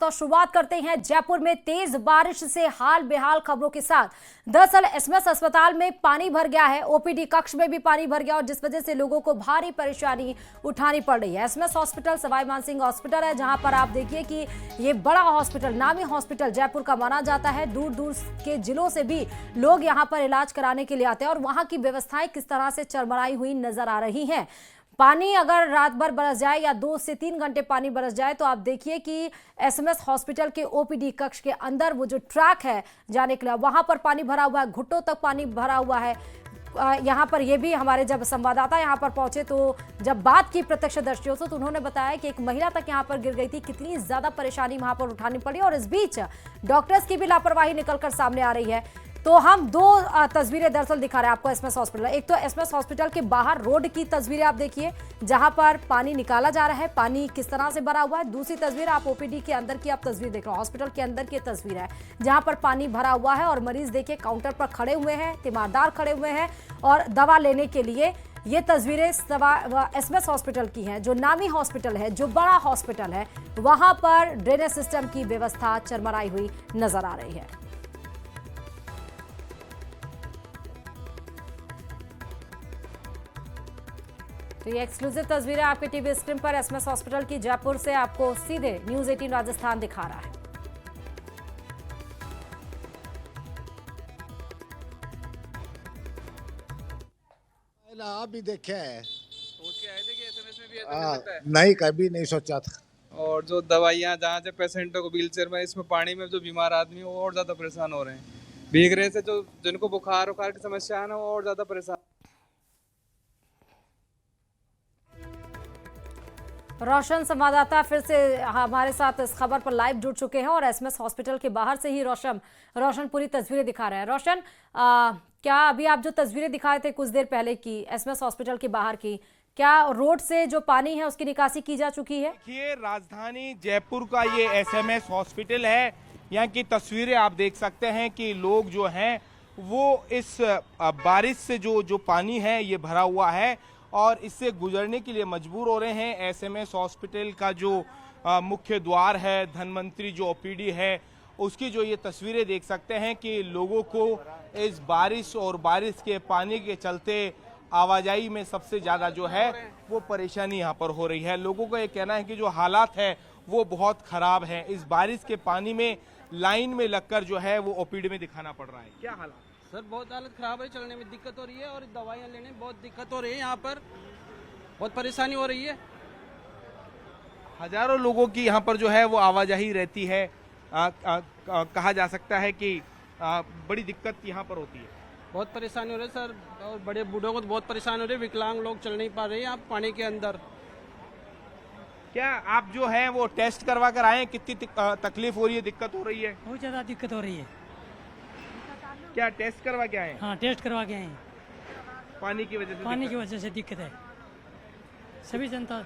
तो शुरुआत करते हैं जयपुर में तेज बारिश से हाल बेहाल खबरों के साथ। दरअसल एसएमएस अस्पताल में पानी भर गया है, ओपीडी कक्ष में भी पानी भर गया और जिस वजह से लोगों को भारी परेशानी उठानी पड़ रही है। SMS hospital Sawai Mansingh hospital है, जहां पर आप देखिए कि ये बड़ा हॉस्पिटल, नामी हॉस्पिटल जयपुर का माना जाता है। दूर दूर के जिलों से भी लोग यहाँ पर इलाज कराने के लिए आते हैं और वहां की व्यवस्थाएं किस तरह से चरमराई हुई नजर आ रही है। पानी अगर रात भर बरस जाए या 2 से 3 घंटे पानी बरस जाए तो आप देखिए कि एसएमएस हॉस्पिटल के ओपीडी कक्ष के अंदर वो जो ट्रैक है जाने के लिए, वहां पर पानी भरा हुआ है, घुटनों तक पानी भरा हुआ है। यहाँ पर ये भी हमारे जब संवाददाता यहाँ पर पहुंचे तो जब बात की प्रत्यक्षदर्शियों से तो उन्होंने बताया कि एक महिला तक यहाँ पर गिर गई थी, कितनी ज्यादा परेशानी वहां पर उठानी पड़ी और इस बीच डॉक्टर्स की भी लापरवाही निकलकर सामने आ रही है। तो हम दो तस्वीरें दरअसल दिखा रहे हैं आपको एसएमएस हॉस्पिटल। एक तो एसएमएस हॉस्पिटल के बाहर रोड की तस्वीरें आप देखिए, जहां पर पानी निकाला जा रहा है, पानी किस तरह से भरा हुआ है। दूसरी तस्वीर आप ओपीडी के अंदर की आप तस्वीर देख रहे हो, हॉस्पिटल के अंदर की तस्वीर है जहां पर पानी भरा हुआ है और मरीज देखिए काउंटर पर खड़े हुए हैं, तीमारदार खड़े हुए हैं और दवा लेने के लिए। ये तस्वीरें एसएमएस हॉस्पिटल की हैं, जो नामी हॉस्पिटल है, जो बड़ा हॉस्पिटल है, वहां पर ड्रेनेज सिस्टम की व्यवस्था चरमराई हुई नजर आ रही है। तो ये एक्सक्लूसिव तस्वीरें आपके टीवी स्क्रीन पर एसएमएस हॉस्पिटल की जयपुर से आपको सीधे न्यूज़ 18 राजस्थान दिखा रहा है। आप भी देखे हैं, सोच के आए थे कि एसएमएस में भी ऐसा हो सकता है? नहीं, कभी नहीं सोचा था। और जो दवाइयाँ जहाँ से पेशेंटों को व्हीलचेयर में, इसमें पानी में जो बीमार आदमी है वो और ज्यादा परेशान हो रहे हैं। भीग रहे से जो जिनको बुखार उखार की समस्या है ना, वो और ज्यादा परेशान। रोशन संवाददाता फिर से हमारे साथ इस खबर पर लाइव जुड़ चुके हैं और एसएमएस हॉस्पिटल के बाहर से ही रोशन पूरी तस्वीरें दिखा रहे हैं। रोशन, क्या अभी आप जो तस्वीरें दिखा रहे थे कुछ देर पहले की एसएमएस हॉस्पिटल के बाहर की, क्या रोड से जो पानी है उसकी निकासी की जा चुकी है? देखिए, राजधानी जयपुर का ये एसएमएस हॉस्पिटल है। यहाँ की तस्वीरें आप देख सकते हैं कि लोग जो हैं वो इस बारिश से जो पानी है ये भरा हुआ है और इससे गुजरने के लिए मजबूर हो रहे हैं। एसएमएस हॉस्पिटल का जो मुख्य द्वार है, धनवंतरी जो ओपीडी है, उसकी जो ये तस्वीरें देख सकते हैं कि लोगों को इस बारिश और बारिश के पानी के चलते आवाजाही में सबसे ज़्यादा जो है वो परेशानी यहाँ पर हो रही है। लोगों का ये कहना है कि जो हालात है वो बहुत ख़राब है। इस बारिश के पानी में लाइन में लगकर जो है वो ओपीडी में दिखाना पड़ रहा है। क्या हालात सर? बहुत हालत खराब है, चलने में दिक्कत हो रही है और दवाइयाँ लेने में बहुत दिक्कत हो रही है। यहाँ पर बहुत परेशानी हो रही है। हजारों लोगों की यहाँ पर जो है वो आवाजाही रहती है। कहा जा सकता है कि बड़ी दिक्कत यहाँ पर होती है। बहुत परेशानी हो रही है सर, और बड़े बूढ़ों को तो बहुत परेशानी हो रही है। विकलांग लोग चल नहीं पा रहे हैं यहाँ पानी के अंदर। क्या आप जो है वो टेस्ट करवा कर आए? कितनी तकलीफ हो रही है, दिक्कत हो रही है? बहुत ज़्यादा दिक्कत हो रही है। क्या टेस्ट करवा के आए? हाँ, टेस्ट करवा के आए हैं। पानी की वजह से? पानी की वजह से दिक्कत है, सभी जनता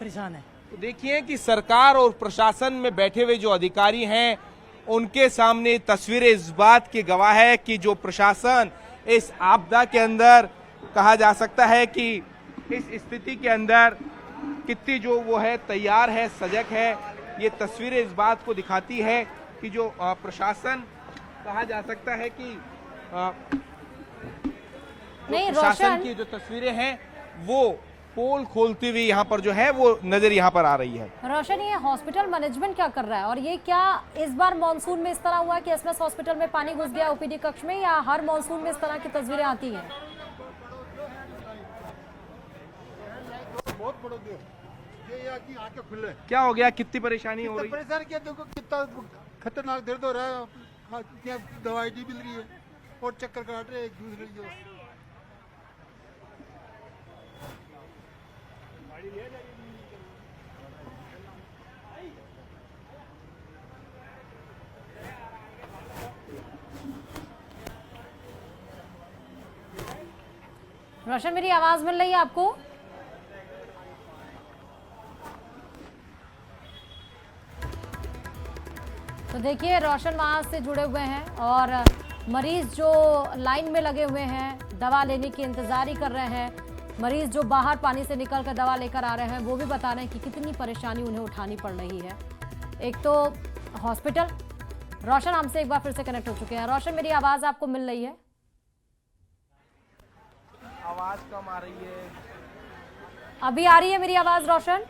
परेशान है। तो देखिए कि सरकार और प्रशासन में बैठे हुए जो अधिकारी हैं उनके सामने तस्वीरें इस बात की गवाह है कि जो प्रशासन इस आपदा के अंदर, कहा जा सकता है कि इस स्थिति के अंदर कितनी जो वो है तैयार है, सजग है। ये तस्वीरें इस बात को दिखाती है कि जो प्रशासन, कहा जा सकता है कि नहीं, प्रशासन की जो तस्वीरें हैं वो पोल खोलती हुई यहाँ पर जो है वो नजर यहाँ पर आ रही है। रोशन, ये हॉस्पिटल मैनेजमेंट क्या कर रहा है और ये क्या इस बार मॉनसून में इस तरह हुआ कि एसएमएस हॉस्पिटल में पानी घुस गया ओपीडी कक्ष में, या हर मॉनसून में इस तरह की तस्वीरें आती हैं? क्या हो गया, कितनी परेशानी हो रही है? परेशान किया, देखो कितना खतरनाक दर्द हो रहा है। दवाई भी मिल रही है और चक्कर काट रहे हैं एक दूसरे की। रोशन, मेरी आवाज मिल रही है आपको? तो देखिए, रोशन वहां से जुड़े हुए हैं और मरीज जो लाइन में लगे हुए हैं, दवा लेने की इंतजारी कर रहे हैं, मरीज जो बाहर पानी से निकल कर दवा लेकर आ रहे हैं, वो भी बता रहे हैं कि कितनी परेशानी उन्हें उठानी पड़ रही है। एक तो हॉस्पिटल। रोशन हमसे एक बार फिर से कनेक्ट हो चुके हैं। रोशन, मेरी आवाज आपको मिल रही है? आवाज कम आ रही है। अभी आ रही है मेरी आवाज रोशन?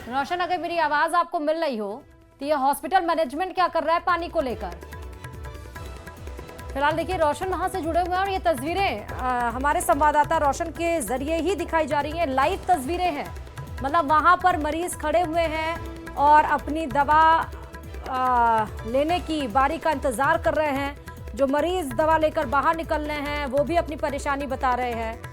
रोशन, अगर मेरी आवाज आपको मिल रही हो तो ये हॉस्पिटल मैनेजमेंट क्या कर रहा है पानी को लेकर? फिलहाल देखिए, रोशन वहां से जुड़े हुए हैं और ये तस्वीरें हमारे संवाददाता रोशन के जरिए ही दिखाई जा रही हैं। लाइव तस्वीरें हैं, मतलब वहां पर मरीज खड़े हुए हैं और अपनी दवा लेने की बारी का इंतजार कर रहे हैं। जो मरीज दवा लेकर बाहर निकल रहे हैं वो भी अपनी परेशानी बता रहे हैं।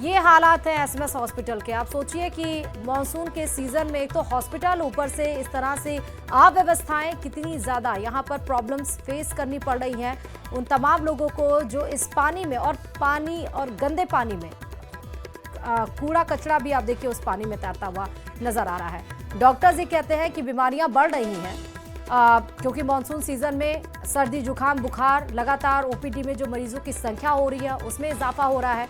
ये हालात हैं एसएमएस हॉस्पिटल के। आप सोचिए कि मॉनसून के सीजन में एक तो हॉस्पिटल, ऊपर से इस तरह से अव्यवस्थाएं, कितनी ज़्यादा यहाँ पर प्रॉब्लम्स फेस करनी पड़ रही हैं उन तमाम लोगों को जो इस पानी में और गंदे पानी में कूड़ा कचरा भी आप देखिए उस पानी में तैरता हुआ नजर आ रहा है। डॉक्टर्स ये कहते हैं कि बीमारियां बढ़ रही हैं क्योंकि मॉनसून सीजन में सर्दी, जुकाम, बुखार, लगातार ओपीडी में जो मरीजों की संख्या हो रही है उसमें इजाफा हो रहा है।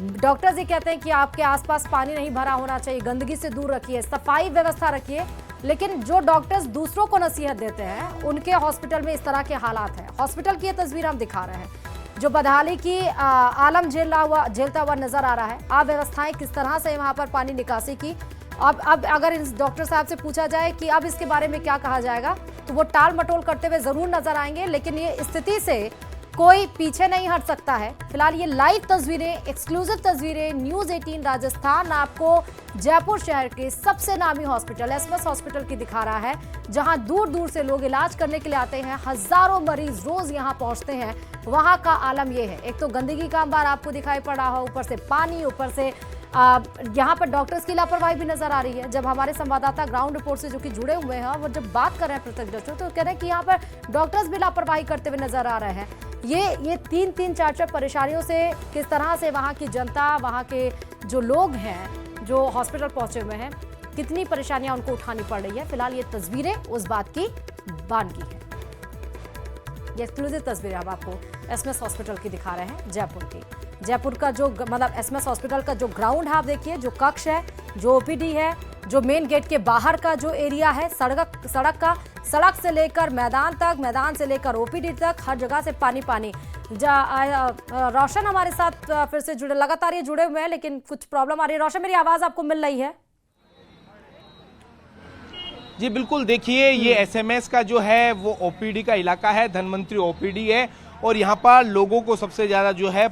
डॉक्टर्स ये कहते हैं कि आपके आसपास पानी नहीं भरा होना चाहिए, गंदगी से दूर रखिए, सफाई व्यवस्था रखिए। लेकिन जो डॉक्टर्स दूसरों को नसीहत देते हैं उनके हॉस्पिटल में इस तरह के हालात हैं। हॉस्पिटल की ये तस्वीर हम दिखा रहे हैं जो बदहाली की आलम झेलता हुआ नजर आ रहा है। अव्यवस्थाएं किस तरह से वहां पर पानी निकासी की। अब अगर इस डॉक्टर साहब से पूछा जाए कि अब इसके बारे में क्या कहा जाएगा तो वो टाल मटोल करते हुए जरूर नजर आएंगे, लेकिन ये स्थिति से कोई पीछे नहीं हट सकता है। फिलहाल ये लाइव तस्वीरें, एक्सक्लूसिव तस्वीरें न्यूज़ 18 राजस्थान आपको जयपुर शहर के सबसे नामी हॉस्पिटल एसएमएस हॉस्पिटल की दिखा रहा है, जहां दूर दूर से लोग इलाज करने के लिए आते हैं। हजारों मरीज रोज यहां पहुंचते हैं। वहां का आलम यह है, एक तो गंदगी का अंबार आपको दिखाई पड़ रहा हो, ऊपर से पानी, ऊपर से यहाँ पर डॉक्टर्स की लापरवाही भी नजर आ रही है। जब हमारे संवाददाता ग्राउंड रिपोर्ट से जो कि जुड़े हुए हैं वो जब बात कर रहे हैं प्रत्यक्षदर्शी, तो कह रहे हैं कि यहाँ पर डॉक्टर्स भी लापरवाही करते हुए नजर आ रहे हैं। ये 3-3, 4-4 परेशानियों से किस तरह से वहाँ की जनता, वहाँ के जो लोग हैं जो हॉस्पिटल पहुंचे हुए हैं, कितनी परेशानियां उनको उठानी पड़ रही है। फिलहाल ये तस्वीरें उस बात की बानगी है। ये एक्सक्लूसिव तस्वीरें अब आपको एसएमएस हॉस्पिटल की दिखा रहे हैं जयपुर की। जयपुर का जो मतलब एसएमएस हॉस्पिटल का जो ग्राउंड है आप देखिए, जो कक्ष है, जो ओपीडी है, जो मेन गेट के बाहर का जो एरिया है सड़क से लेकर मैदान तक, मैदान से लेकर ओपीडी तक, हर जगह से पानी पानी। रोशन हमारे साथ फिर से जुड़े, लगातार ये जुड़े हुए हैं लेकिन कुछ प्रॉब्लम आ रही है। रोशन, मेरी आवाज आपको मिल रही है? जी बिल्कुल, देखिए ये एसएमएस का जो है वो ओपीडी का इलाका है, धनवंतरी ओपीडी है और यहाँ पर लोगों को सबसे ज़्यादा जो है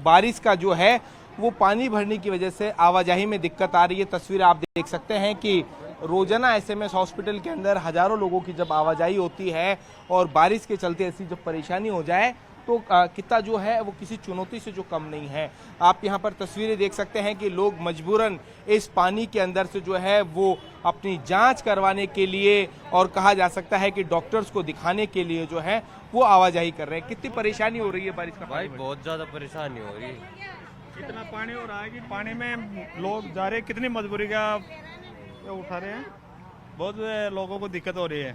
बारिश का जो है वो पानी भरने की वजह से आवाजाही में दिक्कत आ रही है। तस्वीर आप देख सकते हैं कि रोजाना एसएमएस हॉस्पिटल के अंदर हजारों लोगों की जब आवाजाही होती है और बारिश के चलते ऐसी जब परेशानी हो जाए तो कितना जो है वो किसी चुनौती से जो कम नहीं है। आप यहाँ पर तस्वीरें देख सकते हैं कि लोग मजबूरन इस पानी के अंदर से जो है वो अपनी जांच करवाने के लिए और कहा जा सकता है कि डॉक्टर्स को दिखाने के लिए जो है वो आवाजाही कर रहे हैं। कितनी परेशानी हो रही है बारिश का? भाई बहुत ज्यादा परेशानी हो रही है। इतना पानी हो रहा है कि पानी में लोग जा रहे हैं, कितनी मजबूरी का उठा रहे हैं, बहुत लोगों को दिक्कत हो रही है।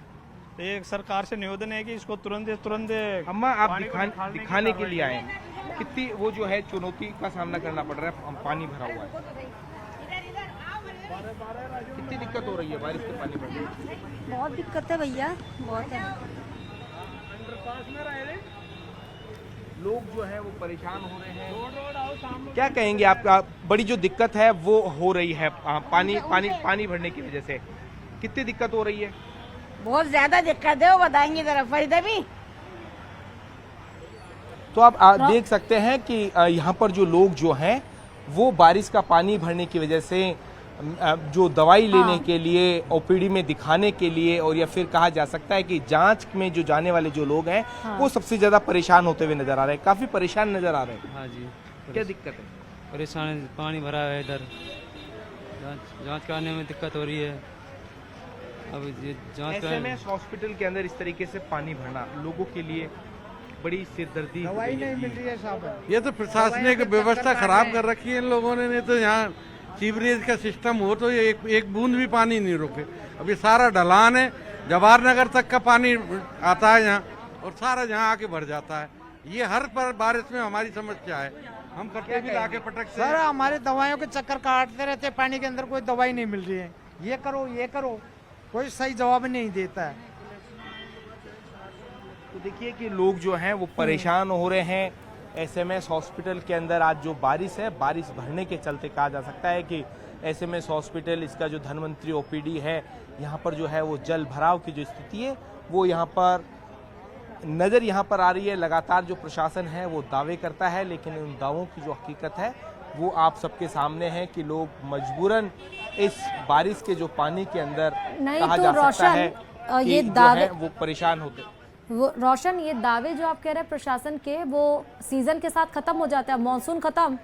तो एक सरकार से निवेदन है कि इसको तुरंत अम्मा आप दिखाने के लिए आए, कितनी वो जो है चुनौती का सामना करना पड़ रहा है, पानी भरा हुआ है, कितनी दिक्कत हो रही है बारिश के पानी में? बहुत दिक्कत है भैया, बहुत है। लोग जो है वो परेशान हो रहे हैं। क्या कहेंगे आपका, बड़ी जो दिक्कत है वो हो रही है पानी भरने की वजह से, कितनी दिक्कत हो रही है? बहुत ज्यादा दिक्कत है, वो बताएंगे जरा फरीदा भी। तो आप देख सकते हैं कि यहाँ पर जो लोग जो हैं वो बारिश का पानी भरने की वजह से जो दवाई लेने के लिए, ओपीडी में दिखाने के लिए और या फिर कहा जा सकता है कि जांच में जो जाने वाले जो लोग हैं वो सबसे ज्यादा परेशान होते हुए नजर आ रहे हैं, काफी परेशान नजर आ रहे हैं। हाँ जी, क्या दिक्कत है? परेशान, पानी भरा है इधर, जांच कराने में दिक्कत हो रही है। अब जांच एसएमएस हॉस्पिटल के अंदर इस तरीके से पानी भरना लोगों के लिए बड़ी सिरदर्दी। दवाई नहीं मिल रही है साहब। ये तो प्रशासनिक व्यवस्था खराब कर रखी है इन लोगों ने। नहीं तो यहाँ सीवरेज का सिस्टम हो तो ये एक बूंद भी पानी नहीं रुके। अभी सारा ढलान है, जवाहर नगर तक का पानी आता है यहाँ और सारा यहाँ आके भर जाता है। ये हर बारिश में हमारी समस्या है। हम कट्टे भी लाके पटकते सर हमारे दवाइयों के चक्कर काटते रहते, पानी के अंदर कोई दवाई नहीं मिल रही है, ये करो, कोई सही जवाब नहीं देता है। तो देखिए कि लोग जो हैं वो परेशान हो रहे हैं। एसएमएस हॉस्पिटल के अंदर आज जो बारिश है, बारिश भरने के चलते कहा जा सकता है कि एसएमएस हॉस्पिटल, इसका जो धन्वंतरी ओपीडी है, यहाँ पर जो है वो जल भराव की जो स्थिति है वो यहाँ पर नज़र यहाँ पर आ रही है। लगातार जो प्रशासन है वो दावे करता है, लेकिन उन दावों की जो हकीकत है वो आप सबके सामने है कि लोग मजबूरन इस बारिश के जो पानी के अंदर कहा जा सकता है कि ये जो दावे है वो परेशान होते। वो रोशन, ये दावे जो आप कह रहे हैं प्रशासन के, वो सीजन के साथ खत्म हो जाता है। मानसून खत्म,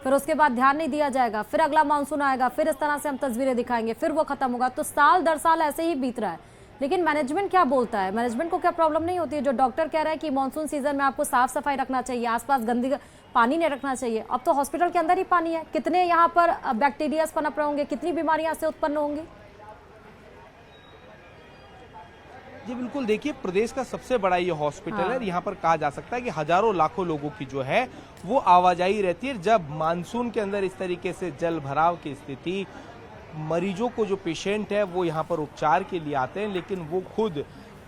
फिर उसके बाद ध्यान नहीं दिया जाएगा, फिर अगला मानसून आएगा, फिर इस तरह से हम तस्वीरें दिखाएंगे, फिर वो खत्म होगा, तो साल दर साल ऐसे ही बीत रहा है। लेकिन मैनेजमेंट क्या बोलता है? मैनेजमेंट को क्या प्रॉब्लम नहीं होती है? जो डॉक्टर कह रहा है कि मानसून सीजन में आपको साफ सफाई रखना चाहिए, आसपास गंदी पानी नहीं रखना चाहिए। अब तो हॉस्पिटल के अंदर ही पानी है, कितने यहाँ पर बैक्टीरिया पनप रहे होंगे, कितनी बीमारियां से उत्पन्न होंगी। जी बिल्कुल, देखिए प्रदेश का सबसे बड़ा ये हॉस्पिटल है। यहाँ पर कहा जा सकता है कि हजारों लाखों लोगों की जो है वो आवाजाही रहती है। जब मानसून के अंदर इस तरीके से जल भराव की स्थिति, मरीजों को जो पेशेंट है वो यहाँ पर उपचार के लिए आते हैं, लेकिन वो खुद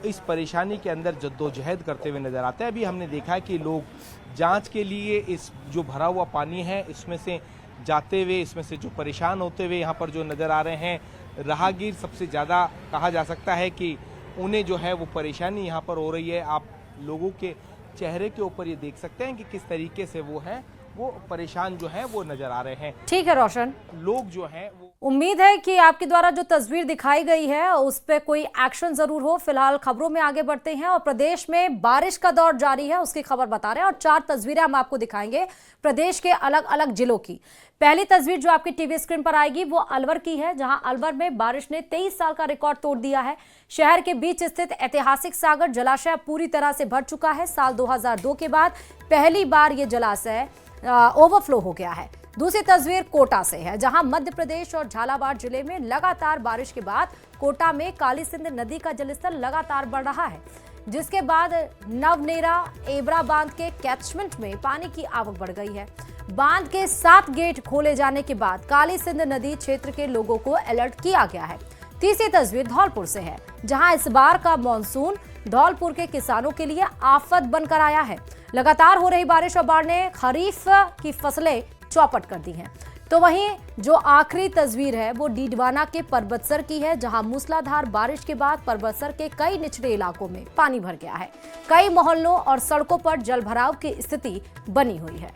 इस परेशानी के अंदर जद्दोजहद करते हुए नजर आते हैं। अभी हमने देखा है कि लोग जांच के लिए इस जो भरा हुआ पानी है इसमें से जाते हुए, इसमें से जो परेशान होते हुए यहाँ पर जो नज़र आ रहे हैं। राहगीर सबसे ज़्यादा कहा जा सकता है कि उन्हें जो है वो परेशानी यहाँ पर हो रही है। आप लोगों के चेहरे के ऊपर ये देख सकते हैं कि किस तरीके से वो हैं, वो परेशान जो है वो नजर आ रहे हैं। ठीक है रोशन, लोग जो हैं वो उम्मीद है कि आपके द्वारा जो तस्वीर दिखाई गई है उस पर कोई एक्शन जरूर हो। फिलहाल खबरों में आगे बढ़ते हैं और प्रदेश में बारिश का दौर जारी है, उसकी खबर बता रहे हैं और 4 तस्वीरें हम आपको दिखाएंगे प्रदेश के अलग अलग जिलों की। पहली तस्वीर जो आपकी टीवी स्क्रीन पर आएगी वो अलवर की है, जहां अलवर में बारिश ने 23 साल का रिकॉर्ड तोड़ दिया है। शहर के बीच स्थित ऐतिहासिक सागर जलाशय पूरी तरह से भर चुका है। साल 2002 के बाद पहली बार ये जलाशय ओवरफ्लो हो गया है। दूसरी तस्वीर कोटा से है, जहां मध्य प्रदेश और झालावाड़ जिले में लगातार बारिश के बाद कोटा में काली सिंध नदी का जलस्तर लगातार बढ़ रहा है, जिसके बाद नवनेरा एबरा बांध के कैचमेंट में पानी की आवक बढ़ गई है। बांध के 7 गेट खोले जाने के बाद काली सिंध नदी क्षेत्र के लोगों को अलर्ट किया गया है। तीसरी तस्वीर धौलपुर से है, जहां इस बार का मानसून धौलपुर के किसानों के लिए आफत बनकर आया है। लगातार हो रही बारिश और बाढ़ ने खरीफ की फसलें चौपट कर दी हैं। तो वहीं जो आखिरी तस्वीर है वो डीडवाना के परबतसर की है, जहां मूसलाधार बारिश के बाद परबतसर के कई निचले इलाकों में पानी भर गया है। कई मोहल्लों और सड़कों पर जलभराव की स्थिति बनी हुई है।